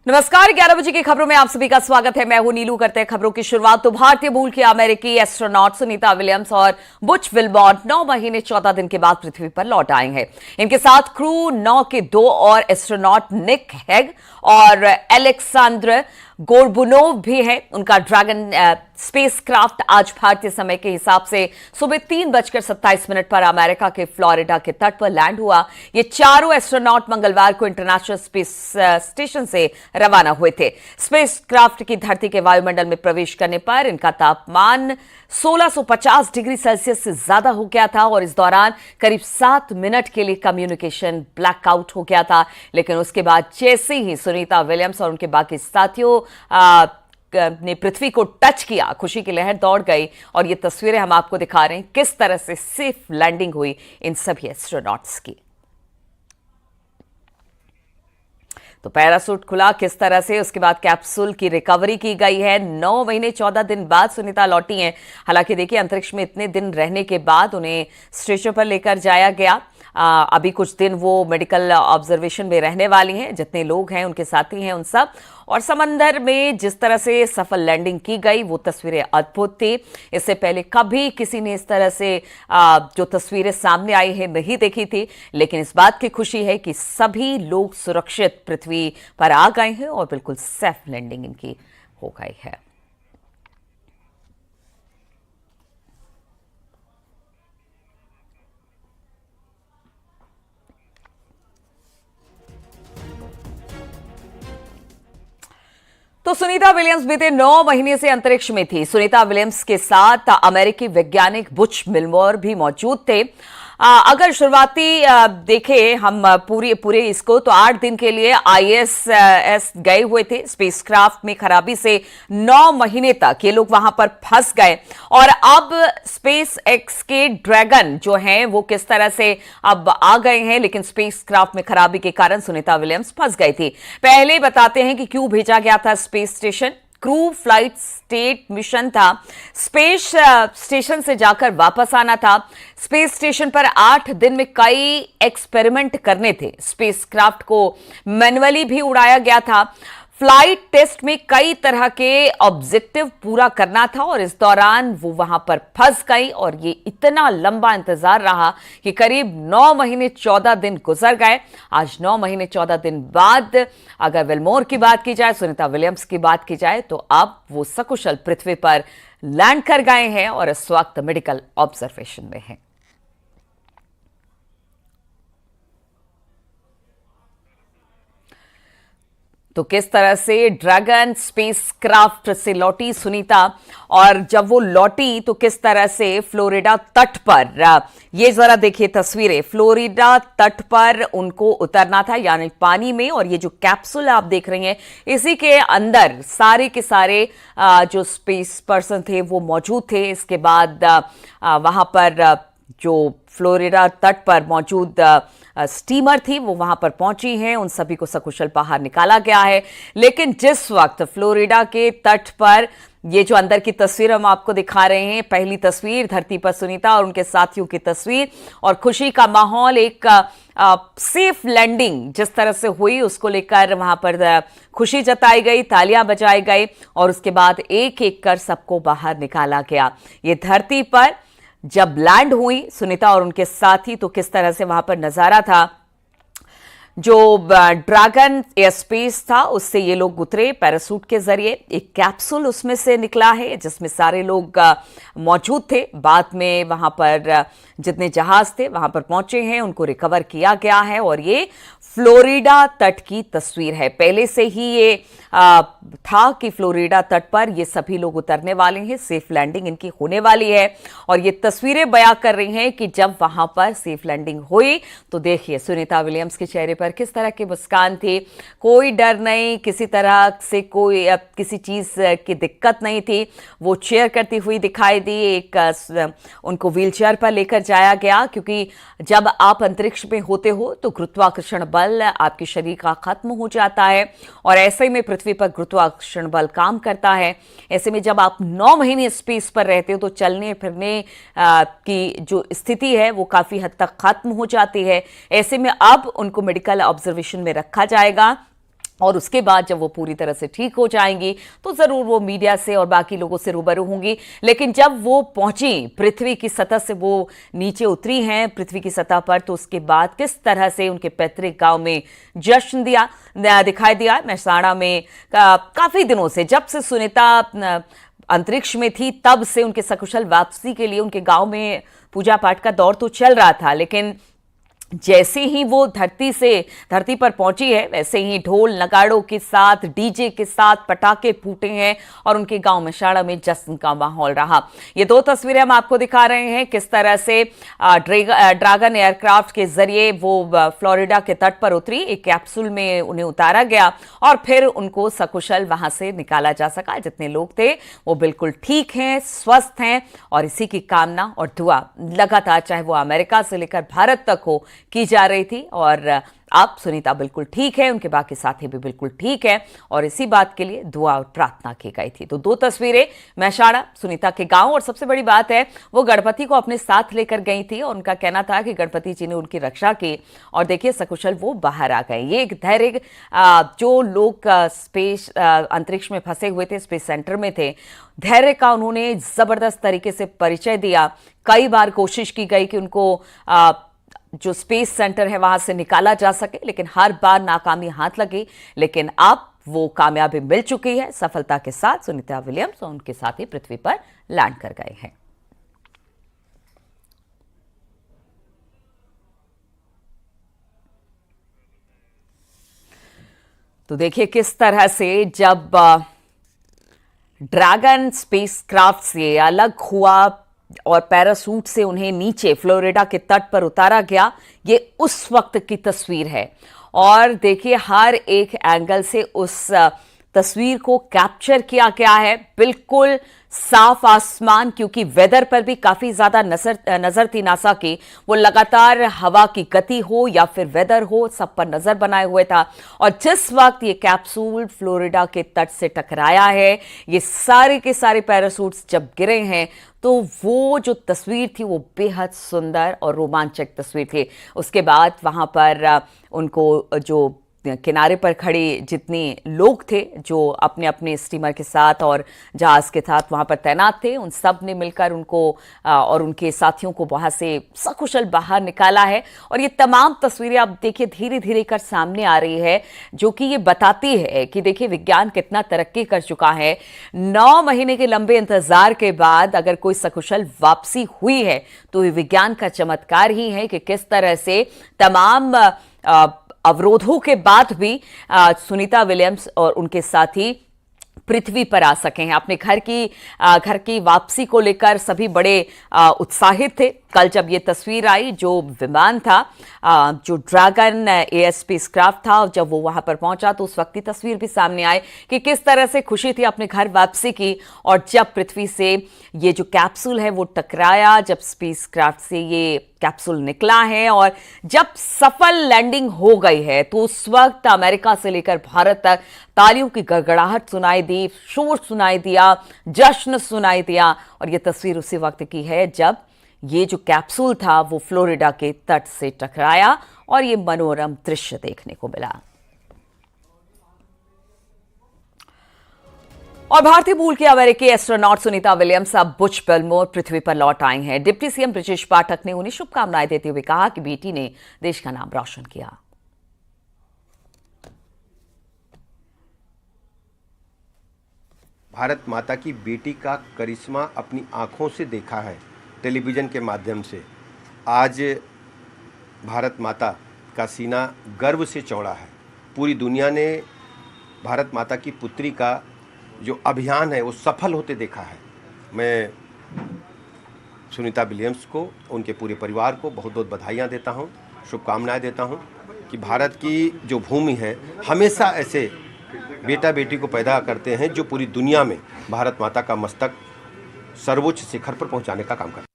नमस्कार, 11 बजे की खबरों में आप सभी का स्वागत है। मैं हूं नीलू। करते हैं खबरों की शुरुआत। तो भारतीय मूल की अमेरिकी एस्ट्रोनॉट सुनीता विलियम्स और बुच विल्बॉर्न 9 महीने 14 दिन के बाद पृथ्वी पर लौट आए हैं। इनके साथ क्रू 9 के 2 और एस्ट्रोनॉट निक हेग और एलेक्सांद्र गोर्बुनोव भी है। उनका ड्रैगन स्पेसक्राफ्ट आज भारतीय समय के हिसाब से सुबह 3:27 पर अमेरिका के फ्लोरिडा के तट पर लैंड हुआ। ये चारों एस्ट्रोनॉट मंगलवार को इंटरनेशनल स्पेस स्टेशन से रवाना हुए थे। स्पेसक्राफ्ट की धरती के वायुमंडल में प्रवेश करने पर इनका तापमान 1650 डिग्री सेल्सियस से ज्यादा हो गया था और इस दौरान करीब 7 मिनट के लिए कम्युनिकेशन ब्लैकआउट हो गया था। लेकिन उसके बाद जैसे ही सुनीता विलियम्स और उनके बाकी साथियों ने पृथ्वी को टच किया, खुशी की लहर दौड़ गई। और ये तस्वीरें हम आपको दिखा रहे हैं किस तरह से सेफ लैंडिंग हुई इन सभी एस्ट्रोनॉट्स की। तो पैरासूट खुला किस तरह से, उसके बाद कैप्सूल की रिकवरी की गई है। 9 महीने 14 दिन बाद सुनीता लौटी हैं। हालांकि देखिए, अंतरिक्ष में इतने दिन रहने के बाद उन्हें स्ट्रेचर पर लेकर जाया गया। अभी कुछ दिन वो मेडिकल ऑब्जर्वेशन में रहने वाली हैं। जितने लोग हैं, उनके साथी हैं, उन सब। और समंदर में जिस तरह से सफल लैंडिंग की गई, वो तस्वीरें अद्भुत थी। इससे पहले कभी किसी ने इस तरह से जो तस्वीरें सामने आई है नहीं देखी थी। लेकिन इस बात की खुशी है कि सभी लोग सुरक्षित पृथ्वी पर आ गए हैं और बिल्कुल सेफ लैंडिंग इनकी हो गई है। तो सुनीता विलियम्स बीते 9 महीने से अंतरिक्ष में थी। सुनीता विलियम्स के साथ अमेरिकी वैज्ञानिक बुच विल्बॉर्न भी मौजूद थे। अगर शुरुआती देखें हम पूरे इसको, तो 8 दिन के लिए आईएसएस गए हुए थे। स्पेसक्राफ्ट में खराबी से 9 महीने तक ये लोग वहां पर फंस गए। और अब स्पेस एक्स के ड्रैगन जो हैं वो किस तरह से अब आ गए हैं, लेकिन स्पेसक्राफ्ट में खराबी के कारण सुनीता विलियम्स फंस गई थी। पहले बताते हैं कि क्यों भेजा गया था space station. Crew flight state mission था। स्पेस स्टेशन से जाकर वापस आना था। स्पेस स्टेशन पर 8 दिन में कई एक्सपेरिमेंट करने थे। स्पेसक्राफ्ट को मैन्युअली भी उड़ाया गया था। फ्लाइट टेस्ट में कई तरह के ऑब्जेक्टिव पूरा करना था और इस दौरान वो वहां पर फंस गई। और ये इतना लंबा इंतजार रहा कि करीब 9 महीने 14 दिन गुजर गए। आज 9 महीने 14 दिन बाद अगर विल्मोर की बात की जाए, सुनीता विलियम्स की बात की जाए, तो अब वो सकुशल पृथ्वी पर लैंड कर गए हैं और इस वक्त मेडिकल ऑब्जर्वेशन में हैं। तो किस तरह से ड्रैगन स्पेसक्राफ्ट से लौटी सुनीता, और जब वो लौटी तो किस तरह से फ्लोरिडा तट पर, ये जरा देखिए तस्वीरें। फ्लोरिडा तट पर उनको उतरना था, यानी पानी में। और ये जो कैप्सूल आप देख रही हैं, इसी के अंदर सारे के सारे जो स्पेस पर्सन थे वो मौजूद थे। इसके बाद वहां पर जो फ्लोरिडा तट पर मौजूद स्टीमर थी वो वहां पर पहुंची हैं। उन सभी को सकुशल बाहर निकाला गया है। लेकिन जिस वक्त फ्लोरिडा के तट पर ये जो अंदर की तस्वीर हम आपको दिखा रहे हैं, पहली तस्वीर धरती पर सुनीता और उनके साथियों की तस्वीर, और खुशी का माहौल, एक सेफ लैंडिंग जिस तरह से हुई उसको लेकर वहां पर खुशी जताई गई, तालियां बजाई गई और उसके बाद एक एक कर सबको बाहर निकाला गया। ये धरती पर जब लैंड हुई सुनीता और उनके साथी, तो किस तरह से वहां पर नजारा था। जो ड्रैगन एयर स्पेस था उससे ये लोग उतरे पैरासूट के जरिए। एक कैप्सूल उसमें से निकला है जिसमें सारे लोग मौजूद थे। बाद में वहां पर जितने जहाज थे वहां पर पहुंचे हैं, उनको रिकवर किया गया है। और ये फ्लोरिडा तट की तस्वीर है। पहले से ही ये था कि फ्लोरिडा तट पर ये सभी लोग उतरने वाले हैं, सेफ लैंडिंग इनकी होने वाली है। और ये तस्वीरें बयां कर रही हैं कि जब वहां पर सेफ लैंडिंग हुई तो देखिए सुनीता विलियम्स के चेहरे पर किस तरह की मुस्कान थी। कोई डर नहीं, किसी तरह से कोई किसी चीज की दिक्कत नहीं थी। वो चेयर करती हुई दिखाई दी। एक उनको व्हील चेयर पर लेकर जाया गया, क्योंकि जब आप अंतरिक्ष में होते हो तो गुरुत्वाकर्षण बल आपके शरीर का खत्म हो जाता है और ऐसे में पृथ्वी पर गुरुत्वाकर्षण बल काम करता है। ऐसे में जब आप 9 महीने स्पेस पर रहते हो तो चलने फिरने की जो स्थिति है वो काफी हद तक खत्म हो जाती है। ऐसे में अब उनको मेडिकल ऑब्जर्वेशन में रखा जाएगा। और उसके बाद जब वो पूरी तरह से ठीक हो जाएंगी तो जरूर वो मीडिया से और बाकी लोगों से रूबरू होंगी। लेकिन जब वो पहुंची पृथ्वी की सतह से, वो नीचे उतरी हैं पृथ्वी की सतह पर, तो उसके बाद किस तरह से उनके पैतृक गांव में जश्न दिखाई दिया। मेहसाणा में काफी दिनों से, जब से सुनीता अंतरिक्ष में थी तब से उनके सकुशल वापसी के लिए उनके गांव में पूजा पाठ का दौर तो चल रहा था। लेकिन जैसे ही वो धरती पर पहुंची है, वैसे ही ढोल नगाड़ों के साथ, डीजे के साथ पटाखे फूटे हैं और उनके गांव मेहसाणा में जश्न का माहौल रहा। ये दो तस्वीरें हम आपको दिखा रहे हैं, किस तरह से ड्रैगन एयरक्राफ्ट के जरिए वो फ्लोरिडा के तट पर उतरी, एक कैप्सूल में उन्हें उतारा गया और फिर उनको सकुशल वहां से निकाला जा सका। जितने लोग थे वो बिल्कुल ठीक हैं, स्वस्थ हैं और इसी की कामना और दुआ लगातार, चाहे वो अमेरिका से लेकर भारत तक हो, की जा रही थी। और अब सुनीता बिल्कुल ठीक है, उनके बाकी साथी भी बिल्कुल ठीक है और इसी बात के लिए दुआ और प्रार्थना की गई थी। तो दो तस्वीरें मेहसाणा सुनीता के गांव, और सबसे बड़ी बात है वो गणपति को अपने साथ लेकर गई थी और उनका कहना था कि गणपति जी ने उनकी रक्षा की और देखिए सकुशल वो बाहर आ गए। ये एक धैर्य, जो लोग अंतरिक्ष में फंसे हुए थे, स्पेस सेंटर में थे, धैर्य का उन्होंने जबरदस्त तरीके से परिचय दिया। कई बार कोशिश की गई कि उनको जो स्पेस सेंटर है वहां से निकाला जा सके, लेकिन हर बार नाकामी हाथ लगी। लेकिन अब वो कामयाबी मिल चुकी है, सफलता के साथ सुनीता विलियम्स और उनके साथी पृथ्वी पर लैंड कर गए हैं। तो देखिए किस तरह से जब ड्रैगन स्पेसक्राफ्ट से अलग हुआ और पैरासूट से उन्हें नीचे फ्लोरिडा के तट पर उतारा गया, ये उस वक्त की तस्वीर है। और देखिए हर एक एंगल से उस तस्वीर को कैप्चर किया गया है। बिल्कुल साफ आसमान, क्योंकि वेदर पर भी काफी ज्यादा नजर थी नासा की। वो लगातार हवा की गति हो या फिर वेदर हो, सब पर नजर बनाए हुए था। और जिस वक्त ये कैप्सूल फ्लोरिडा के तट से टकराया है, ये सारे के सारे पैरासूट्स जब गिरे हैं, तो वो जो तस्वीर थी वो बेहद सुंदर और रोमांचक तस्वीर थी। उसके बाद वहां पर उनको जो किनारे पर खड़े जितने लोग थे, जो अपने अपने स्टीमर के साथ और जहाज के साथ वहां पर तैनात थे, उन सब ने मिलकर उनको और उनके साथियों को वहां से सकुशल बाहर निकाला है। और ये तमाम तस्वीरें अब देखिए धीरे धीरे कर सामने आ रही है, जो कि ये बताती है कि देखिए विज्ञान कितना तरक्की कर चुका है। 9 महीने के लंबे इंतजार के बाद अगर कोई सकुशल वापसी हुई है तो ये विज्ञान का चमत्कार ही है कि किस तरह से तमाम अवरोधों के बाद भी सुनीता विलियम्स और उनके साथी पृथ्वी पर आ सके हैं। अपने घर की वापसी को लेकर सभी बड़े उत्साहित थे। कल जब ये तस्वीर आई, जो विमान था, जो ड्रैगन स्पेसक्राफ्ट था, जब वो वहां पर पहुंचा तो उस वक्त की तस्वीर भी सामने आई कि किस तरह से खुशी थी अपने घर वापसी की। और जब पृथ्वी से ये जो कैप्सूल है वो टकराया, जब स्पेसक्राफ्ट से ये कैप्सूल निकला है और जब सफल लैंडिंग हो गई है, तो उस वक्त अमेरिका से लेकर भारत तक तालियों की गड़गड़ाहट सुनाई दी, शोर सुनाई दिया, जश्न सुनाई दिया। और ये तस्वीर उसी वक्त की है जब ये जो कैप्सूल था वो फ्लोरिडा के तट से टकराया और ये मनोरम दृश्य देखने को मिला। और भारतीय मूल की अमेरिकी एस्ट्रोनॉट सुनीता विलियम्स अब बुच बिलमोर पृथ्वी पर लौट आई हैं। डिप्टी सीएम ब्रिजेश पाठक ने उन्हें शुभकामनाएं देते हुए कहा कि बेटी ने देश का नाम रोशन किया। भारत माता की बेटी का करिश्मा अपनी आंखों से देखा है, टेलीविज़न के माध्यम से। आज भारत माता का सीना गर्व से चौड़ा है। पूरी दुनिया ने भारत माता की पुत्री का जो अभियान है वो सफल होते देखा है। मैं सुनीता विलियम्स को, उनके पूरे परिवार को बहुत बहुत बधाइयाँ देता हूँ, शुभकामनाएं देता हूँ कि भारत की जो भूमि है हमेशा ऐसे बेटा बेटी को पैदा करते हैं जो पूरी दुनिया में भारत माता का मस्तक सर्वोच्च शिखर पर पहुंचाने का काम करते हैं।